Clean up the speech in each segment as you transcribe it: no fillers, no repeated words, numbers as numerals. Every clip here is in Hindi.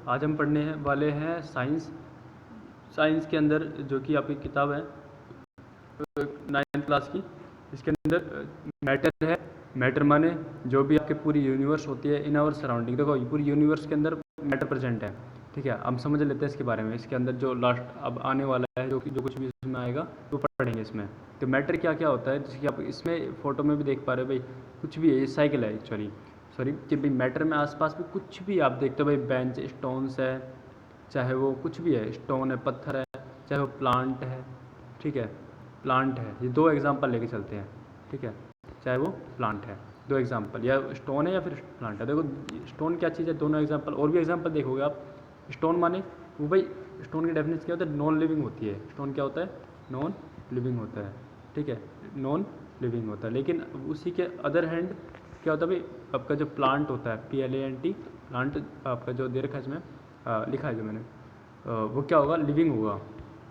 आज हम पढ़ने वाले हैं साइंस। साइंस के अंदर जो कि आपकी किताब है 9th क्लास की, इसके अंदर मैटर है। मैटर माने जो भी आपकी पूरी यूनिवर्स होती है इन आवर सराउंडिंग। देखो पूरी यूनिवर्स के अंदर मैटर प्रेजेंट है, ठीक है। हम समझ लेते हैं इसके बारे में। इसके अंदर जो लास्ट अब आने वाला है, जो कुछ भी इसमें आएगा वो पढ़ेंगे इसमें। तो मैटर क्या क्या होता है, जैसे कि आप इसमें फ़ोटो में भी देख पा रहे हो भाई, कुछ भी है, ये साइकिल है एक्चुअली, सॉरी, कि भाई मैटर में आसपास में कुछ भी आप देखते हो भाई, बेंच, स्टोन्स है, चाहे वो कुछ भी है, स्टोन है, पत्थर है, चाहे वो प्लांट है, ठीक है, प्लांट है। ये दो एग्जांपल लेके चलते हैं, ठीक है, चाहे वो प्लांट है, दो एग्जांपल, या स्टोन है या फिर प्लांट है। देखो स्टोन क्या चीज़ है, दोनों एग्जांपल और भी एग्जांपल देखोगे आप। स्टोन माने वो भाई, स्टोन की डेफिनेशन क्या होता है, नॉन लिविंग होती है। स्टोन क्या होता है, नॉन लिविंग होता है, ठीक है, नॉन लिविंग होता है। लेकिन उसी के अदर हैंड क्या होता है भाई, आपका जो प्लांट होता है, PLANT, प्लांट आपका जो दे रखा है इसमें, लिखा है जो मैंने, वो क्या होगा, लिविंग होगा,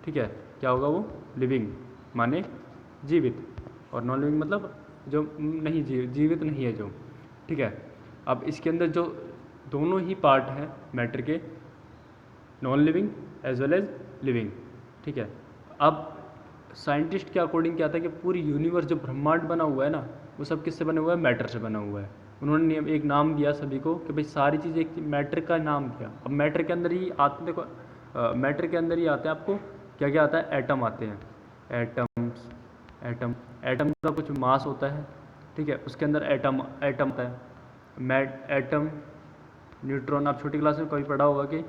ठीक है। क्या होगा वो, लिविंग माने जीवित, और नॉन लिविंग मतलब जो नहीं जीवित नहीं है जो, ठीक है। अब इसके अंदर जो दोनों ही पार्ट हैं मैटर के, non living as well as living, ठीक है। अब साइंटिस्ट के अकॉर्डिंग क्या था कि पूरी यूनिवर्स जो ब्रह्मांड बना हुआ है ना, वो सब किससे बना हुआ है, मैटर से बना हुआ है। उन्होंने एक नाम दिया सभी को कि भाई सारी चीज़ें एक मैटर का नाम दिया। अब मैटर के अंदर ही आते, देखो मैटर के अंदर ही आते हैं, आपको क्या क्या आता है, एटम आते हैं, एटम्स, एटम का कुछ मास होता है, ठीक है, उसके अंदर एटम आता है, एटम, न्यूट्रॉन। आप छोटी क्लास में कभी पढ़ा होगा कि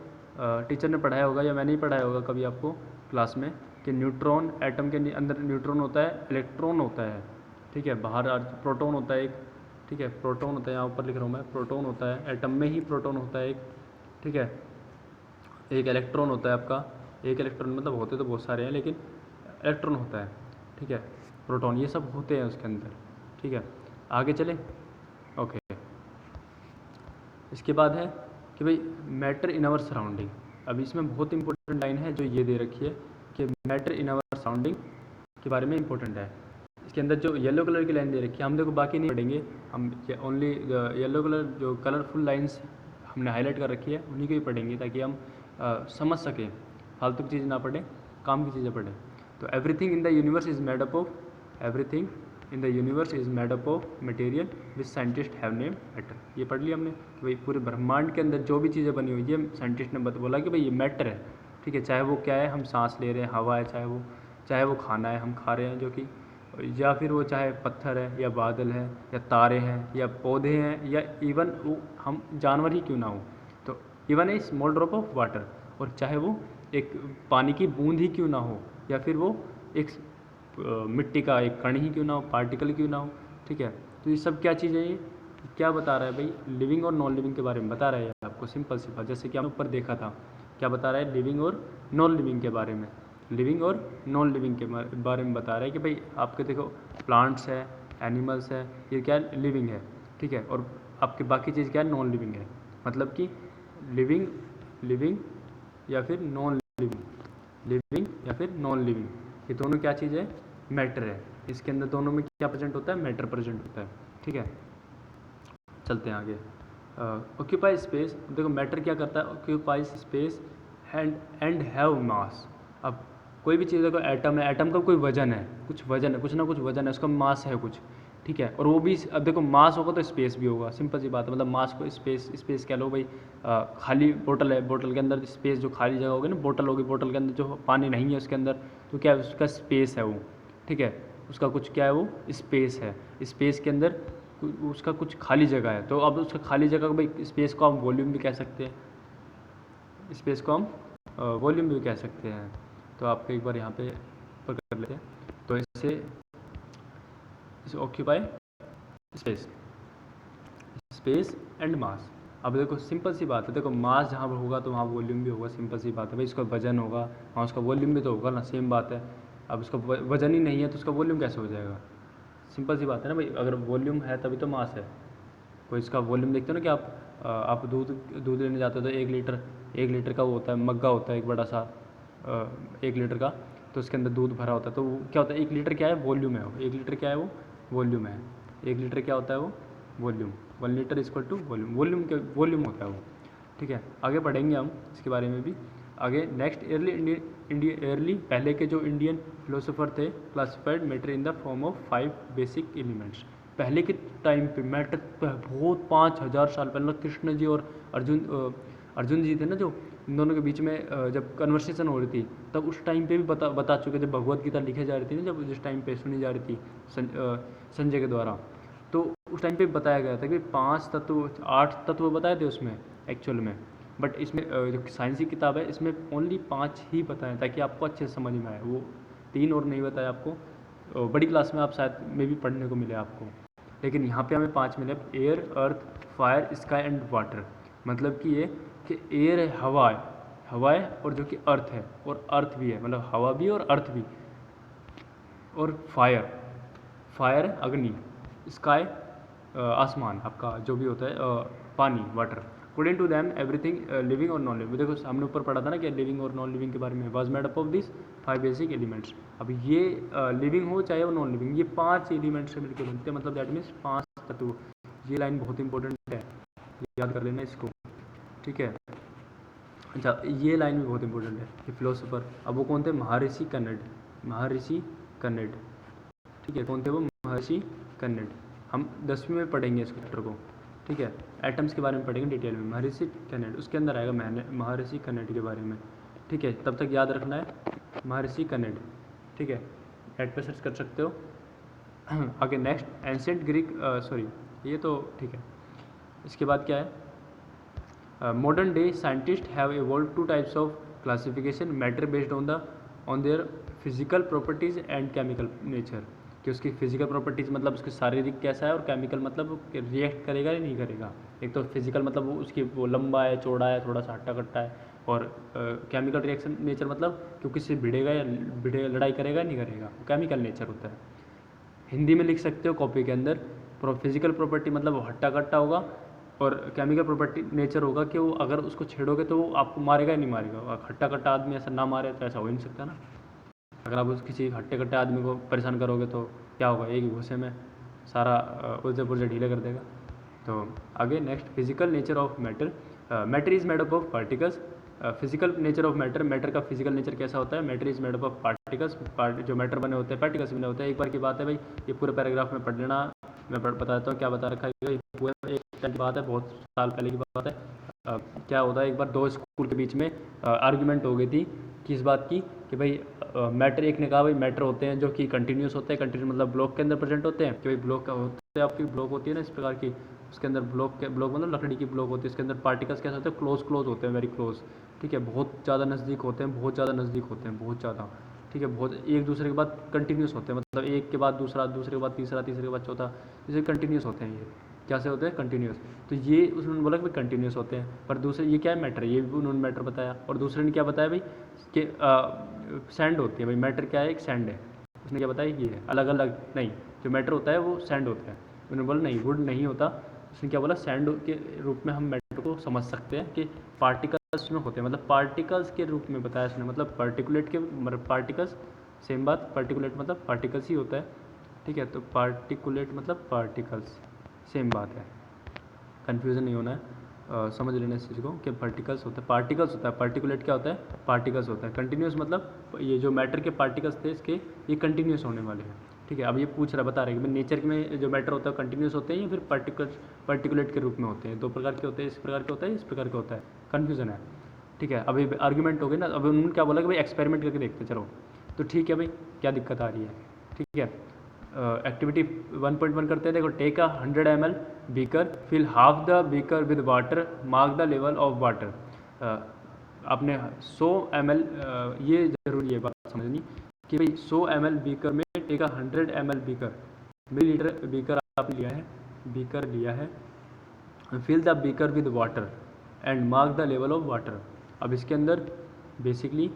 टीचर ने पढ़ाया होगा या मैंने ही पढ़ाया होगा कभी आपको क्लास में, कि न्यूट्रॉन, एटम के अंदर न्यूट्रॉन होता है, इलेक्ट्रॉन होता है, ठीक है, बाहर प्रोटॉन होता है एक, ठीक है, प्रोटॉन होता है, यहाँ ऊपर लिख रहा हूँ मैं, प्रोटॉन होता है, एटम में ही प्रोटॉन होता है एक, ठीक है, एक इलेक्ट्रॉन होता है आपका, एक इलेक्ट्रॉन मतलब होते तो बहुत सारे हैं लेकिन इलेक्ट्रॉन होता है, ठीक है, प्रोटॉन, ये सब होते हैं उसके अंदर, ठीक है। आगे चले, ओके। इसके बाद है कि भाई मैटर इन आवर सराउंडिंग। अब इसमें बहुत इंपॉर्टेंट लाइन है जो ये दे रखी है कि मैटर इन आवर सराउंडिंग के बारे में इंपॉर्टेंट है। इसके अंदर जो येलो कलर की लाइन दे रखी है, हम देखो बाकी नहीं पढ़ेंगे, हम ओनली येलो कलर जो कलरफुल लाइंस हमने हाईलाइट कर रखी है उन्हीं को ही पढ़ेंगे, ताकि हम समझ सकें, फालतू की चीज़ ना पढ़ें, काम की चीज़ें पढ़ें। तो everything in the universe is made up of, everything in the universe is made up of material which scientist have name matter. ये पढ़ लिया हमने कि भाई पूरे ब्रह्मांड के अंदर जो भी चीज़ें बनी हुई है, साइंटिस्ट ने बोला कि भाई ये मैटर है, ठीक है। चाहे वो क्या है, हम सांस ले रहे हैं, हवा है, चाहे वो खाना है हम खा रहे हैं जो कि, या फिर वो चाहे पत्थर है या बादल है या तारे हैं या पौधे हैं, या इवन वो हम जानवर ही क्यों ना हो, तो even a small drop of water, और चाहे वो एक पानी की बूंद ही क्यों ना हो, या फिर वो एक मिट्टी का एक कण ही क्यों ना हो, पार्टिकल क्यों ना हो, ठीक है। तो ये सब क्या चीज़ें, ये क्या बता रहा है भाई, लिविंग और नॉन लिविंग के बारे में बता रहा है आपको, सिंपल सी बात। जैसे कि हमने ऊपर देखा था, क्या बता रहा है, लिविंग और नॉन लिविंग के बारे में, लिविंग और नॉन लिविंग के बारे में बता रहा है कि भाई आपके देखो प्लांट्स है, एनिमल्स है, ये क्या है, लिविंग है, ठीक है, और आपकी बाकी चीज़ क्या है, नॉन लिविंग है। मतलब कि लिविंग, लिविंग या फिर नॉन लिविंग, लिविंग या फिर नॉन लिविंग, ये दोनों क्या चीज़ है, मैटर है। इसके अंदर दोनों में क्या प्रेजेंट होता है, मैटर प्रेजेंट होता है, ठीक है। चलते हैं आगे। ऑक्यूपाई स्पेस, देखो मैटर क्या करता है, ऑक्यूपाई स्पेस एंड हैव मास। अब कोई भी चीज़, देखो एटम है, एटम का कोई वजन है, कुछ वजन है, कुछ ना कुछ वजन है, उसका मास है कुछ, ठीक है। और वो भी, अब देखो मास होगा तो स्पेस भी होगा, सिंपल सी बात है। मतलब मास को स्पेस कह लो भाई, खाली बोतल है, बोतल के अंदर स्पेस, जो खाली जगह होगी ना, बोतल होगी, बोतल के अंदर जो पानी नहीं है उसके अंदर, तो क्या है, उसका स्पेस है वो, ठीक है, उसका कुछ क्या है, वो स्पेस है। स्पेस के अंदर उसका कुछ खाली जगह है, तो अब उसका खाली जगह को भाई, स्पेस को हम वॉल्यूम भी कह सकते हैं, स्पेस को हम वॉल्यूम भी कह सकते हैं। तो आपको एक बार यहाँ पे ऊपर कर लेते हैं, तो इसे occupy space, space and mass. अब देखो सिंपल सी बात है, देखो मास जहाँ पर होगा तो वहाँ वॉल्यूम भी होगा, सिंपल सी बात है भाई। इसका वजन होगा, वहाँ उसका वॉल्यूम भी तो होगा ना, सेम बात है। अब उसका वजन ही नहीं है तो उसका वॉल्यूम कैसे हो जाएगा, सिंपल सी बात है ना भाई। अगर वॉल्यूम है तभी तो मास है। कोई इसका वॉल्यूम देखते हो ना कि आप दूध लेने जाते हो तो 1 लीटर का वो होता है, मग्गा होता है एक बड़ा सा, 1 लीटर का, तो उसके अंदर दूध भरा होता है। तो वो क्या होता है, 1 लीटर क्या है, वॉल्यूम है वो, 1 लीटर क्या है वो, वॉल्यूम है। 1 लीटर क्या होता है वो, volume. 1 litre equal to volume, volume होता है वो, ठीक है, आगे पढ़ेंगे हम इसके बारे में भी आगे। नेक्स्ट अर्ली पहले के जो इंडियन फिलोसोफर थे classified matter in the form of 5 basic elements. पहले के टाइम पे मैटर बहुत 5000 साल पहले कृष्ण जी और अर्जुन जी थे ना, जो इन दोनों के बीच में जब कन्वर्सेशन हो रही थी, तब उस टाइम पे भी बता चुके, जब भगवत गीता लिखे जा रही थी ना, जब जिस टाइम पे सुनी जा रही थी संजय के द्वारा, तो उस टाइम पे बताया गया था कि 5 तत्व 8 तत्व बताए थे उसमें एक्चुअल में, बट इसमें जो साइंस की किताब है इसमें ओनली 5 ही बताएं ताकि आपको अच्छे से समझ में आए। वो 3 और नहीं बताया आपको, बड़ी क्लास में आप शायद में भी पढ़ने को मिले आपको, लेकिन यहाँ पे हमें 5 मिले। Air, earth, fire, sky and water. मतलब कि ये कि एयर है, हवा है, और जो कि अर्थ है, और अर्थ भी है, मतलब हवा भी और अर्थ भी। और फायर है अग्नि, स्काई आसमान आपका जो भी होता है, पानी, water. According to them everything living और नॉन लिविंग। देखो हमने ऊपर पढ़ा था ना कि लिविंग और नॉन लिविंग के बारे में, was made up of this 5 basic elements. अब ये लिविंग हो चाहे वो नॉन लिविंग, ये 5 एलिमेंट्स से मिलकर बनते हैं, मतलब दैट मीन्स 5 तत्व। ये लाइन बहुत इंपॉर्टेंट है, याद कर लेना इसको, ठीक है। अच्छा, ये लाइन भी बहुत इंपॉर्टेंट है कि फिलोसोफर, अब वो कौन थे? महर्षि कन्नड़, ठीक है। कौन थे वो? महर्षि कन्नड़। हम 10वीं में पढ़ेंगे इस चैप्टर को, ठीक है। एटम्स के बारे में पढ़ेंगे डिटेल में, महर्षि कन्नड़, उसके अंदर आएगा महर्षि कन्नड़ के बारे में, ठीक है। तब तक याद रखना है महर्षि कन्नड़, ठीक है। नेट पे सर्च कर सकते हो। आगे नेक्स्ट एंशिएंट ग्रीक, सॉरी ये तो ठीक है। इसके बाद क्या है? Modern day scientist have evolve 2 types of classification, matter based on their physical properties and chemical nature. कि उसकी फिजिकल प्रॉपर्टीज़ मतलब उसके शारीरिक कैसा है, और केमिकल मतलब रिएक्ट करेगा या नहीं करेगा। एक तो फिजिकल मतलब वो उसकी वो लंबा है, चौड़ा है, थोड़ा सा हट्टा कट्टा है, और केमिकल रिएक्शन नेचर मतलब कि किसी भिड़ेगा लड़ाई करेगा या नहीं करेगा, वो केमिकल नेचर होता है। हिंदी में लिख सकते हो कॉपी के अंदर, फिजिकल प्रॉपर्टी मतलब वो हट्टा कट्टा होगा, और केमिकल प्रॉपर्टी नेचर होगा कि वो अगर उसको छेड़ोगे तो वो आपको मारेगा या नहीं मारेगा। हट्टा कट्टा आदमी ऐसा ना मारे तो ऐसा हो ही नहीं सकता ना। अगर आप किसी हट्टे कट्टे आदमी को परेशान करोगे तो क्या होगा, एक ही गुस्से में सारा पुर्जे ढीले कर देगा। तो आगे next physical nature of matter. Matter is made up of particles. Physical nature of matter का फिजिकल नेचर कैसा होता है? Matter is made up of particles. जो मैटर बने होते हैं पार्टिकल्स बने होते हैं। एक बार की बात है भाई, ये पूरे पैराग्राफ में पढ़ लेना, मैं बता देता हूँ क्या बता रखा है। पूरा एक टाइम की बात है, बहुत साल पहले की बात है। क्या होता है, एक बार 2 स्कूल के बीच में आर्ग्यूमेंट हो गई थी किस बात की, कि भाई मैटर, एक ने कहा भाई मैटर होते हैं जो कि कंटिन्यूस होते हैं, कंटिन्यूस मतलब ब्लॉक के अंदर प्रेजेंट होते हैं, कि भाई ब्लॉक का होते हैं, आपकी ब्लॉक होती है ना इस प्रकार की, उसके अंदर ब्लॉक मतलब लकड़ी की ब्लॉक होती है, इसके अंदर पार्टिकल्स कैसे होते हैं? क्लोज होते हैं, वेरी क्लोज, ठीक है। बहुत ज़्यादा नज़दीक होते हैं, बहुत ज़्यादा, ठीक है। बहुत एक दूसरे के बाद कंटिन्यूस होते हैं, मतलब एक के बाद दूसरा, दूसरे के बाद तीसरे के बाद चौथा, जैसे कंटिन्यूस होते हैं। ये कैसे होते हैं? कंटिन्यूस। तो ये उन्होंने बोला कि भाई कंटिन्यूस होते हैं, पर दूसरे ये क्या है? मैटर, ये भी उन्होंने मैटर बताया। और दूसरे ने क्या बताया भाई कि सैंड होती है। भाई मैटर क्या है? एक सैंड है। उसने क्या बताया? ये है। अलग अलग नहीं, जो मैटर होता है वो सैंड होता है। उन्होंने बोला नहीं, वुड नहीं होता। उसने क्या बोला? सैंड के रूप में हम मैटर को समझ सकते हैं कि पार्टिकल्स में होते हैं, मतलब पार्टिकल्स के रूप में बताया उसने, मतलब पार्टिकुलेट के मतलब पार्टिकल्स, सेम बात, पार्टिकुलेट मतलब पार्टिकल्स ही होता है, ठीक है। तो पार्टिकुलेट मतलब पार्टिकल्स, सेम बात है, कन्फ्यूज़न नहीं होना है। समझ लेना इस चीज़ को कि पार्टिकल्स होता है, पार्टिकुलेट क्या होता है? पार्टिकल्स होता है। कंटिन्यूस मतलब ये जो मैटर के पार्टिकल्स थे इसके, ये कंटिन्यूस होने वाले हैं, ठीक है। अब ये बता रहे हैं कि नेचर में जो मैटर होता है कंटिन्यूस होते हैं या फिर पार्टिकुलेट के रूप में होते हैं। 2 प्रकार के होते हैं, इस प्रकार के होता है, इस प्रकार के होता है, कन्फ्यूज़न है, ठीक है। अभी आर्ग्यूमेंट हो गई ना, अभी उन्होंने क्या बोला कि भाई एक्सपेरिमेंट करके देखते चलो, तो ठीक है भाई, क्या दिक्कत आ रही है, ठीक है। एक्टिविटी 1.1 करते हैं। देखो, take a 100 ml beaker, fill half the beaker with water, mark the level of water. आपने 100 ml, ये जरूरी है बात समझनी कि भाई 100 ml बीकर में, take a 100 ml beaker, millilitre beaker आपने लिया है, fill the beaker with water and mark the level of water. अब इसके अंदर बेसिकली